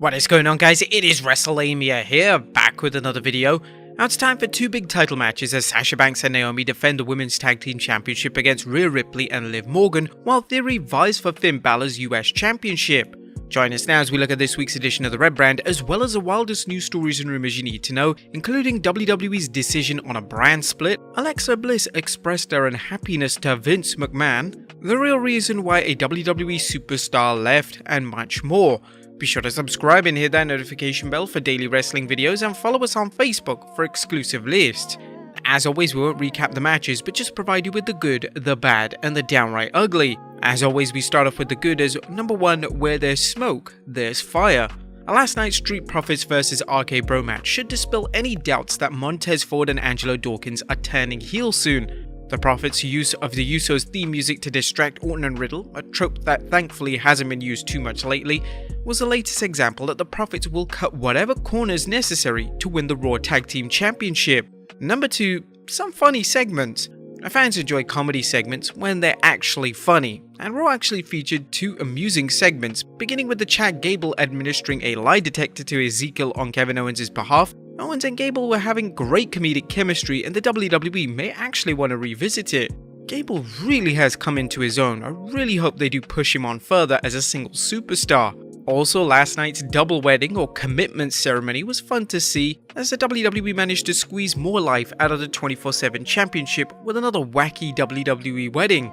What is going on, guys? It is Wrestlelamia here, back with another video. Now it's time for two big title matches as Sasha Banks and Naomi defend the Women's Tag Team Championship against Rhea Ripley and Liv Morgan, while Theory vies for Finn Balor's US Championship. Join us now as we look at this week's edition of the Red Brand, as well as the wildest news stories and rumors you need to know, including WWE's decision on a brand split, Alexa Bliss expressed her unhappiness to Vince McMahon, the real reason why a WWE superstar left, and much more. Be sure to subscribe and hit that notification bell for daily wrestling videos, and follow us on Facebook for exclusive lists. As always, we won't recap the matches, but just provide you with the good, the bad, and the downright ugly. As always, we start off with the good as number 1, where there's smoke, there's fire. Last night's Street Profits vs RK Bro match should dispel any doubts that Montez Ford and Angelo Dawkins are turning heel soon. The Profits' use of the Usos theme music to distract Orton and Riddle, a trope that thankfully hasn't been used too much lately, was the latest example that the Profits will cut whatever corners necessary to win the Raw Tag Team Championship. Number 2, some funny segments. Fans enjoy comedy segments when they're actually funny, and Raw actually featured 2 amusing segments, beginning with the Chad Gable administering a lie detector to Ezekiel on Kevin Owens' behalf. Owens and Gable were having great comedic chemistry, and the WWE may actually want to revisit it. Gable really has come into his own. I really hope they do push him on further as a single superstar. Also, last night's double wedding or commitment ceremony was fun to see, as the WWE managed to squeeze more life out of the 24/7 championship with another wacky WWE wedding.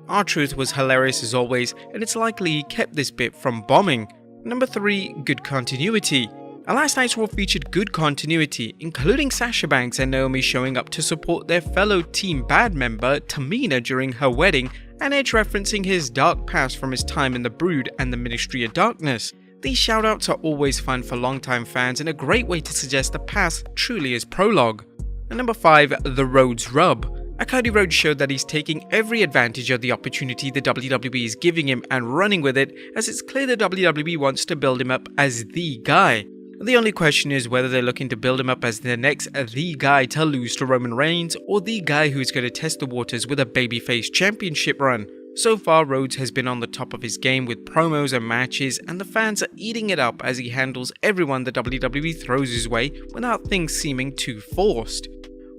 R-Truth was hilarious as always, and it's likely he kept this bit from bombing. Number 3, good continuity. Last night's Raw featured good continuity, including Sasha Banks and Naomi showing up to support their fellow Team Bad member Tamina during her wedding, and Edge referencing his dark past from his time in the Brood and the Ministry of Darkness. These shoutouts are always fun for longtime fans and a great way to suggest the past truly is prologue. And number 5, the Rhodes Rub. Cody Rhodes showed that he's taking every advantage of the opportunity the WWE is giving him and running with it, as it's clear the WWE wants to build him up as the guy. The only question is whether they're looking to build him up as the next the guy to lose to Roman Reigns, or the guy who's going to test the waters with a babyface championship run. So far, Rhodes has been on the top of his game with promos and matches, and the fans are eating it up as he handles everyone the WWE throws his way without things seeming too forced.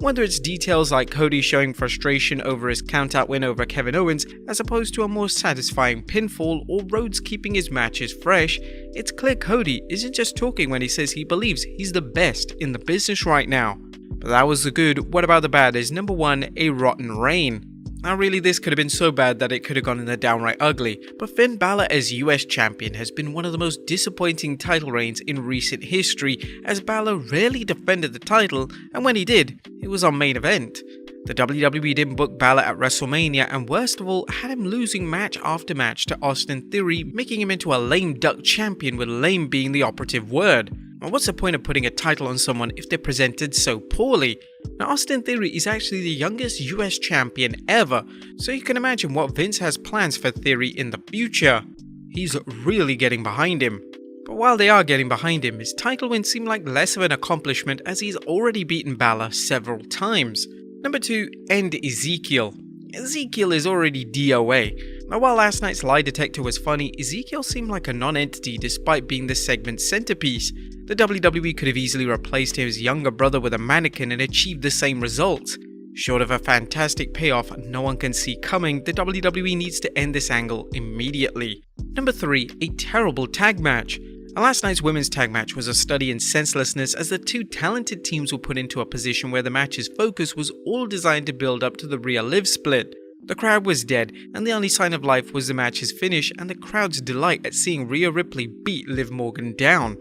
Whether it's details like Cody showing frustration over his count-out win over Kevin Owens as opposed to a more satisfying pinfall, or Rhodes keeping his matches fresh, it's clear Cody isn't just talking when he says he believes he's the best in the business right now. But that was the good. What about the bad? Is number 1, a rotten reign. Now really, this could have been so bad that it could have gone in the downright ugly, but Finn Balor as US champion has been one of the most disappointing title reigns in recent history, as Balor rarely defended the title, and when he did, it was on main event. The WWE didn't book Balor at WrestleMania, and worst of all, had him losing match after match to Austin Theory, making him into a lame duck champion, with lame being the operative word. Now, what's the point of putting a title on someone if they're presented so poorly? Now, Austin Theory is actually the youngest US champion ever, so you can imagine what Vince has plans for Theory in the future. He's really getting behind him. But while they are getting behind him, his title win seemed like less of an accomplishment, as he's already beaten Balor several times. Number 2, end Ezekiel. Ezekiel is already DOA. Now, while last night's lie detector was funny, Ezekiel seemed like a non-entity despite being the segment's centerpiece. The WWE could have easily replaced his younger brother with a mannequin and achieved the same results. Short of a fantastic payoff no one can see coming, the WWE needs to end this angle immediately. Number 3, a terrible tag match. Last night's women's tag match was a study in senselessness, as the 2 talented teams were put into a position where the match's focus was all designed to build up to the Rhea Liv split. The crowd was dead, and the only sign of life was the match's finish and the crowd's delight at seeing Rhea Ripley beat Liv Morgan down.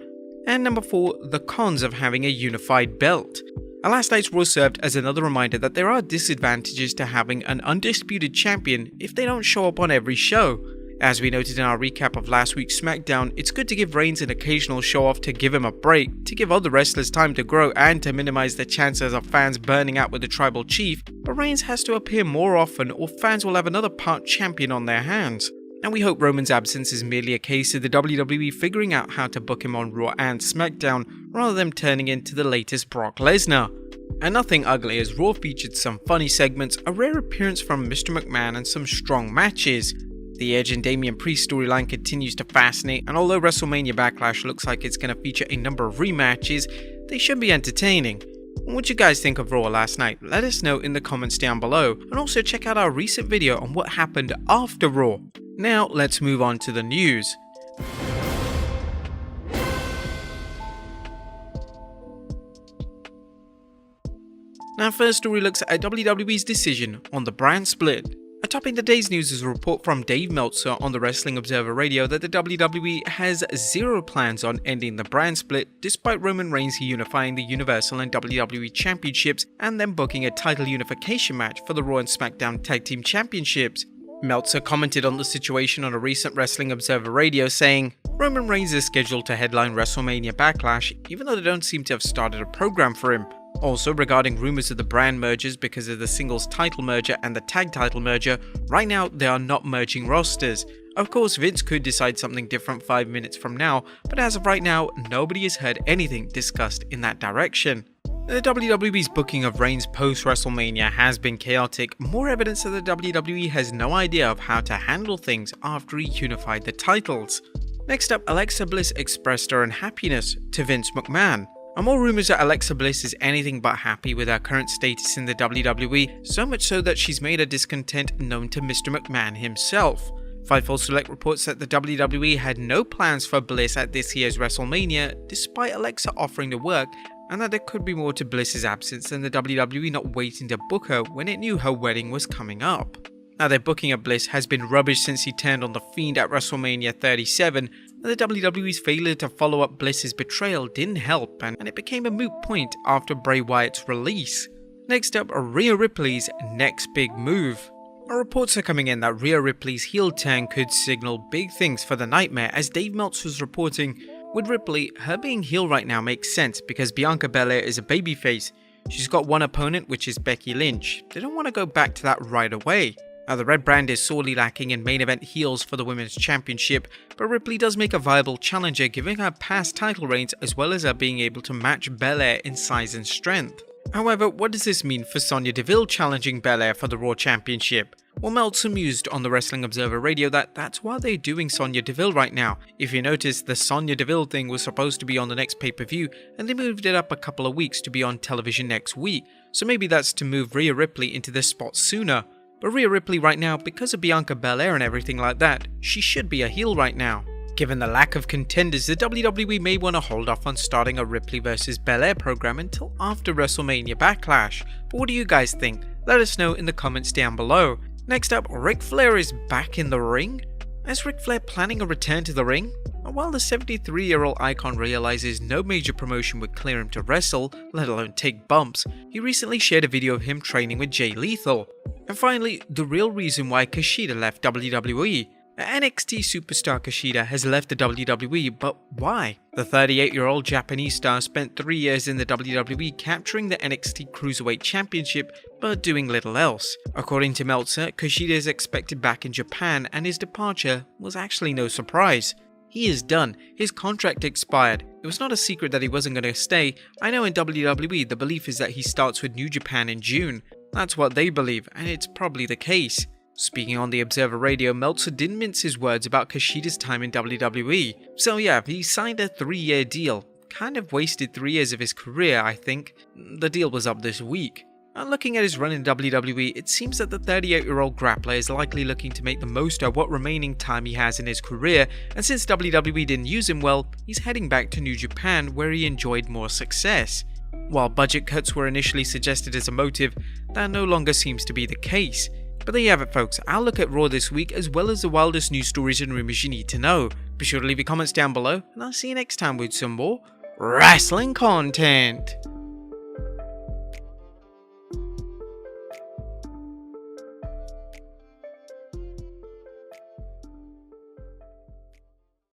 And number 4, the cons of having a unified belt. Last night's Raw served as another reminder that there are disadvantages to having an undisputed champion if they don't show up on every show. As we noted in our recap of last week's SmackDown, it's good to give Reigns an occasional show-off to give him a break, to give other wrestlers time to grow, and to minimize the chances of fans burning out with the tribal chief, but Reigns has to appear more often or fans will have another part champion on their hands. And we hope Roman's absence is merely a case of the WWE figuring out how to book him on Raw and SmackDown, rather than turning into the latest Brock Lesnar. And nothing ugly, as Raw featured some funny segments, a rare appearance from Mr. McMahon, and some strong matches. The Edge and Damian Priest storyline continues to fascinate, and although WrestleMania Backlash looks like it's going to feature a number of rematches, they should be entertaining. What you guys think of Raw last night? Let us know in the comments down below, and also check out our recent video on what happened after Raw. Now let's move on to the news. Our first story looks at WWE's decision on the brand split. Atop the day's news is a report from Dave Meltzer on the Wrestling Observer Radio that the WWE has zero plans on ending the brand split, despite Roman Reigns unifying the Universal and WWE Championships and then booking a title unification match for the Raw and SmackDown Tag Team Championships. Meltzer commented on the situation on a recent Wrestling Observer Radio, saying, "Roman Reigns is scheduled to headline WrestleMania Backlash, even though they don't seem to have started a program for him. Also, regarding rumors of the brand mergers because of the singles title merger and the tag title merger, right now they are not merging rosters. Of course, Vince could decide something different 5 minutes from now, but as of right now, nobody has heard anything discussed in that direction." The WWE's booking of Reigns post-WrestleMania has been chaotic, more evidence that the WWE has no idea of how to handle things after he unified the titles. Next up, Alexa Bliss expressed her unhappiness to Vince McMahon. More rumors that Alexa Bliss is anything but happy with her current status in the WWE, so much so that she's made her discontent known to Mr. McMahon himself. Fightful Select reports that the WWE had no plans for Bliss at this year's WrestleMania, despite Alexa offering to work, and that there could be more to Bliss's absence than the WWE not waiting to book her when it knew her wedding was coming up. Now, their booking of Bliss has been rubbish since he turned on The Fiend at WrestleMania 37, and the WWE's failure to follow up Bliss's betrayal didn't help, and it became a moot point after Bray Wyatt's release. Next up, Rhea Ripley's next big move. Reports are coming in that Rhea Ripley's heel turn could signal big things for the Nightmare, as Dave Meltzer was reporting. With Ripley, her being heel right now makes sense because Bianca Belair is a babyface. She's got one opponent, which is Becky Lynch. They don't want to go back to that right away. Now, the red brand is sorely lacking in main event heels for the Women's Championship, but Ripley does make a viable challenger, giving her past title reigns as well as her being able to match Belair in size and strength. However, what does this mean for Sonya Deville challenging Belair for the Raw Championship? Well, Meltzer mused on the Wrestling Observer Radio that that's why they're doing Sonya Deville right now. If you notice, the Sonya Deville thing was supposed to be on the next pay-per-view, and they moved it up a couple of weeks to be on television next week, so maybe that's to move Rhea Ripley into this spot sooner. But Rhea Ripley right now, because of Bianca Belair and everything like that, she should be a heel right now. Given the lack of contenders, the WWE may want to hold off on starting a Ripley vs Belair program until after WrestleMania Backlash. But what do you guys think? Let us know in the comments down below. Next up, Ric Flair is back in the ring? Is Ric Flair planning a return to the ring? While the 73-year-old icon realizes no major promotion would clear him to wrestle, let alone take bumps, he recently shared a video of him training with Jay Lethal. And finally, the real reason why Kushida left WWE. NXT superstar Kushida has left the WWE, but why? The 38-year-old Japanese star spent 3 years in the WWE capturing the NXT Cruiserweight Championship, but doing little else. According to Meltzer, Kushida is expected back in Japan, and his departure was actually no surprise. He is done. His contract expired. It was not a secret that he wasn't going to stay. I know in WWE the belief is that he starts with New Japan in June. That's what they believe, and it's probably the case. Speaking on the Observer Radio, Meltzer didn't mince his words about Kushida's time in WWE. So yeah, he signed a 3-year deal. Kind of wasted 3 years of his career, I think. The deal was up this week. And looking at his run in WWE, it seems that the 38-year-old grappler is likely looking to make the most of what remaining time he has in his career, and since WWE didn't use him well, he's heading back to New Japan where he enjoyed more success. While budget cuts were initially suggested as a motive, that no longer seems to be the case. But there you have it, folks. I'll look at Raw this week as well as the wildest news stories and rumors you need to know. Be sure to leave your comments down below, and I'll see you next time with some more wrestling content.